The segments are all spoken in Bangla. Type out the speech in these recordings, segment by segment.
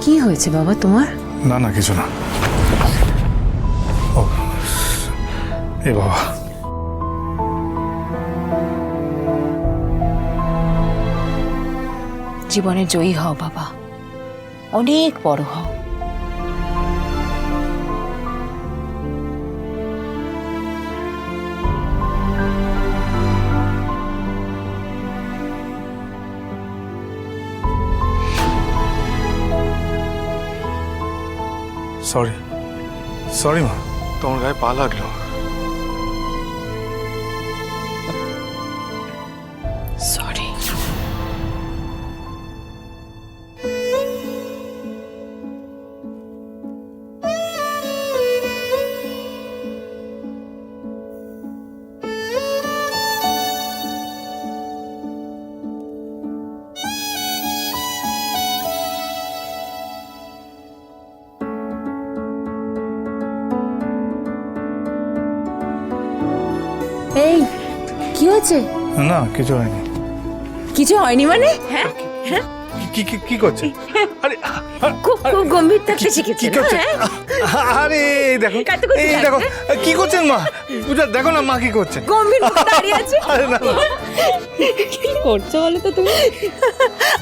কি হয়েছে বাবা তোমার? না না কিছু না। ও এ বাবা, জীবনে জয়ী হও বাবা, অনেক বড় হও। সরি সরি মা, তোমার গায়ে পা লাগলো। সরি। এই কি হয়েছে? না কিছু হয়নি। কিছু হয়নি মানে? হ্যাঁ কি কি কি করছে? আরে খুব খুব গম্ভীর থাকতে শিখেছে কি করছে? আরে এই দেখো, এই দেখো কি করছেন মা? পূজা দেখো না মা কি করছেন। গম্ভীর মুখে দাঁড়িয়ে আছে। আরে না না। কি করছো বলো তো তুমি?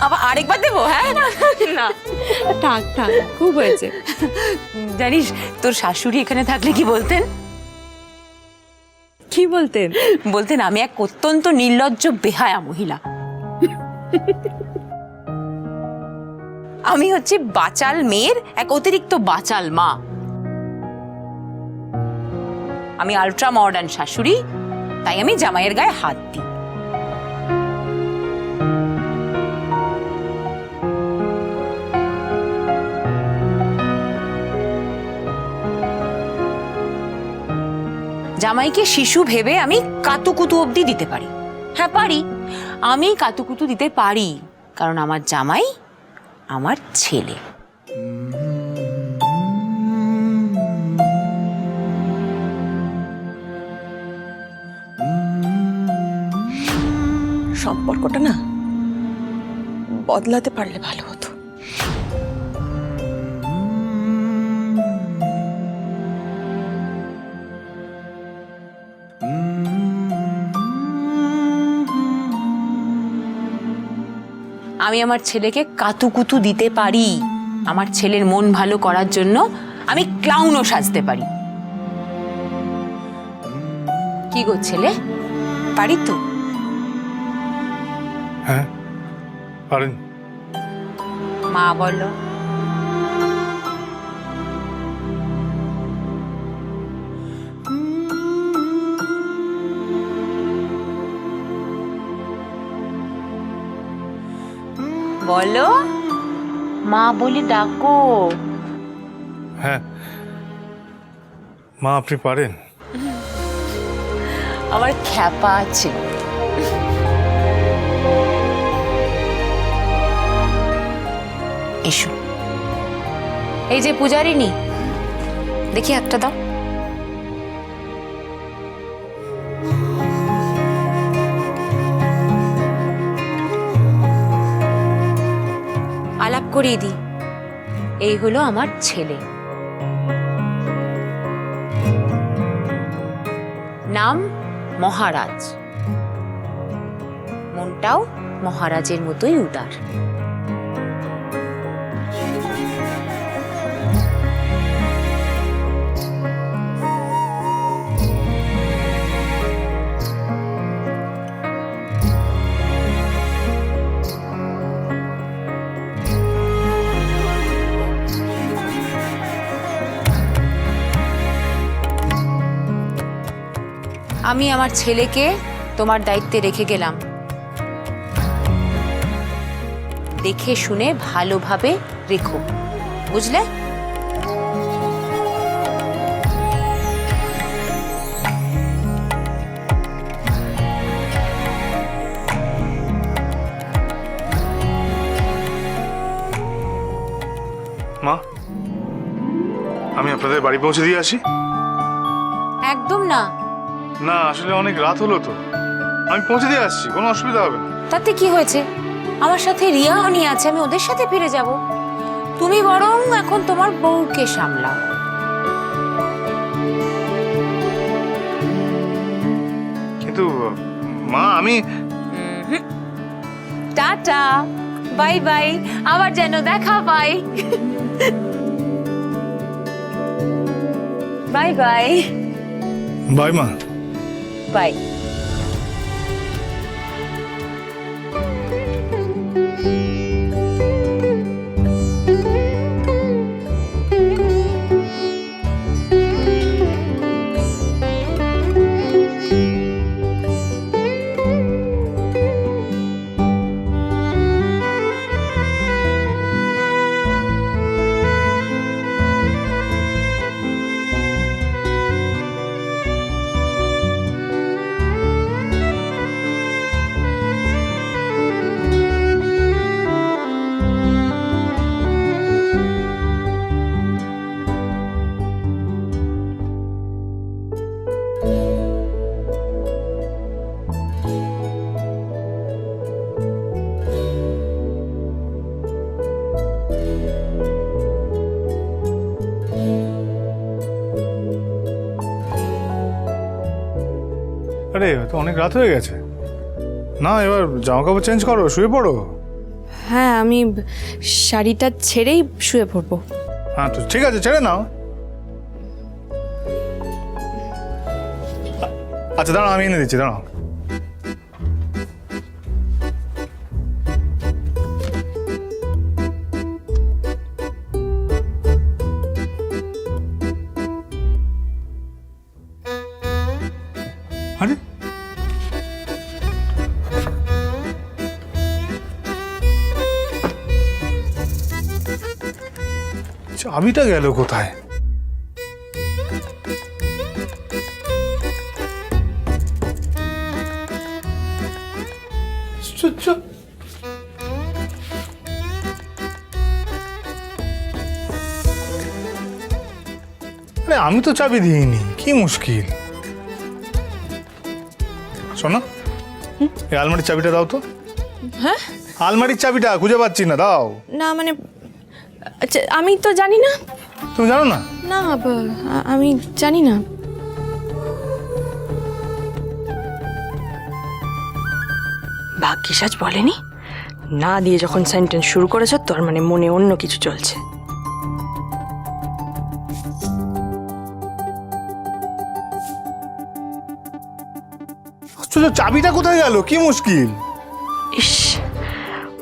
আবার আরেকবার দেবো? হ্যাঁ না থাক থাক, খুব হয়েছে। জানিস তোর শাশুড়ি এখানে থাকলে কি বলতেন? কি বলতেন? বলতেন আমি এক অত্যন্ত নির্লজ্জ বেহায়া মহিলা। আমি হচ্ছে বাচাল মেয়ের এক অতিরিক্ত বাচাল মা। আমি আল্ট্রা মডার্ন শাশুড়ি, তাই আমি জামাইয়ের গায়ে হাত দিই। জামাইকে শিশু ভেবে আমি কাতুকুতু অবধি দিতে পারি। হ্যাঁ পারি, আমি কাতুকুতু দিতে পারি, কারণ আমার জামাই আমার ছেলে। সম্পর্কটা না বদলাতে পারলে ভালো হতো। আমি আমার ছেলেকে কাতুকুতু দিতে পারি, আমার ছেলের মন ভালো করার জন্য আমি ক্লাউনও সাজতে পারি। কি গো ছেলে, পারি তো? হ্যাঁ পারেন। মা বলো। বলো, মা বলি ডাকো। হ্যাঁ মা আপনি পারেন। আমার খ্যাপা আছে। এসো। এই যে পূজারিনী, দেখি একটা দাও। আলাপ করিয়ে দিই, এই হলো আমার ছেলে। নাম মহারাজ, মনটাও মহারাজের মতোই উদার। আমি আমার ছেলেকে তোমার দায়িত্বে রেখে গেলাম, দেখে শুনে ভালোভাবে রেখো, বুঝলে? মা আমি আপনাদের বাড়ি পৌঁছে দিয়ে আসি। একদম না। না আসলে অনেক রাত হলো তো, আমি পৌঁছে দিয়ে আসছি, কোনো অসুবিধা হবে না। তাতে কি হয়েছে? আমার সাথে রিয়া অনি আছে, আমি ওদের সাথে ফিরে যাব। তুমি বরং এখন তোমার বউকে সামলাও। কিন্তু মা আমি টাটা, বাই বাই, আবার যেন দেখা পাই। Bye bye. বাই মা। বাই। আরে তো অনেক রাত হয়ে গেছে না, এবার জামা কাপড় চেঞ্জ করো, শুয়ে পড়ো। হ্যাঁ, আমি শাড়িটা ছেড়েই শুয়ে পড়বো। হ্যাঁ তো ঠিক আছে, ছেড়ে নাও। আচ্ছা দাঁড়াও, আমি এনে দিচ্ছি, দাঁড়াও। আরে চাবিটা গেল কোথায়? আরে আমি তো চাবি দিইনি, কি মুশকিল। শোনো, এই আলমারির চাবিটা দাও তো। হ্যাঁ, আলমারির চাবিটা খুঁজে পাচ্ছি না, দাও। না মানে আচ্ছা, আমি তো জানি না। তুমি জানো না? না, আমি জানি না। ভাগ্যিস আজ বলেনি, না দিয়ে যখন সেন্টেন্স শুরু করেছো তোর মানে মনে অন্য কিছু চলছে। আশ্চর্য, চাবিটা কোথায় গেল, কি মুশকিল। ইস,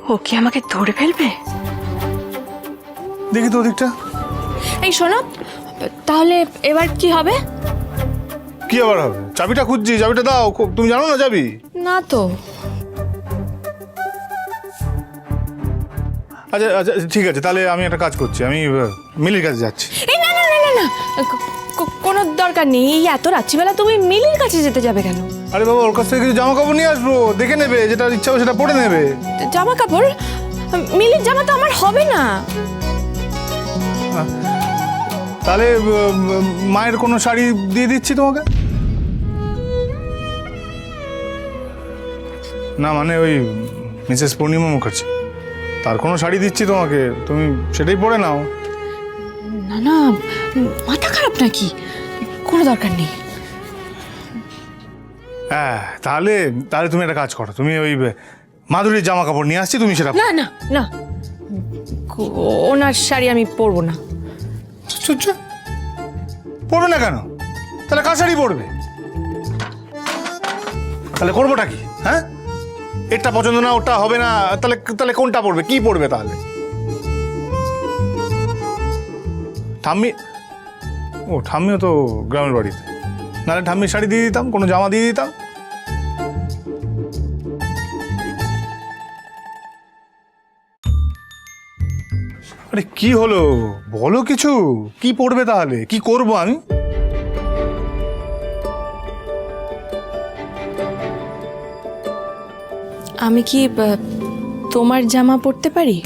ও কি আমাকে ধরে ফেলবে? দেখি তো ওদিকটা। এই শোনো, তাহলে এবার কি হবে? কি আবার হবে? চাবিটা খুঁজছি, চাবিটা দাও। তুমি জানো না চাবি? না তো। আচ্ছা আচ্ছা ঠিক আছে, তাহলে আমি একটা কাজ করছি, আমি মিলির কাছে যাচ্ছি। এই না না না না না, কোনো দরকার নেই। এই এত রাত্রিবেলা তুমি মিলির কাছে যেতে যাবে কেন? আরে বাবা, ওর কাছ থেকে কিছু জামা কাপড় নিয়ে আসবো, দেখে নেবে, যেটা ইচ্ছা হবে সেটা পরে নেবে। জামা কাপড়? মিলির জামা তো আমার হবে না। তাহলে মায়ের কোনো শাড়ি দিয়ে দিচ্ছি তোমাকে। না মানে ওই মিসেস পূর্ণিমা মুখার্জি, তার কোনো শাড়ি দিচ্ছি তোমাকে, তুমি সেটাই পরে নাও। না না, মাথা খারাপ নাকি? কোনো দরকার নেই। হ্যাঁ, তাহলে তাহলে তুমি একটা কাজ করো, তুমি ওই মাধুরীর জামা কাপড় নিয়ে আসছি, তুমি সেটা না না না, ওনার শাড়ি আমি পরবো না। পড়বে না কেন? তাহলে কার শাড়ি পরবে? তাহলে করবোটা কি? হ্যাঁ, এটা পছন্দ না, ওটা হবে না, তাহলে তাহলে কোনটা পড়বে, কি পড়বে তাহলে? ঠাম্মি, ও ঠাম্মিও তো গ্রামের বাড়িতে, নাহলে ঠাম্মির শাড়ি দিয়ে দিতাম, কোনো জামা দিয়ে দিতাম। আরে কি হলো বলো কিছু, কি পড়বে তাহলে, কি করব আমি? আমি কি তোমার জামা পরতে পারি?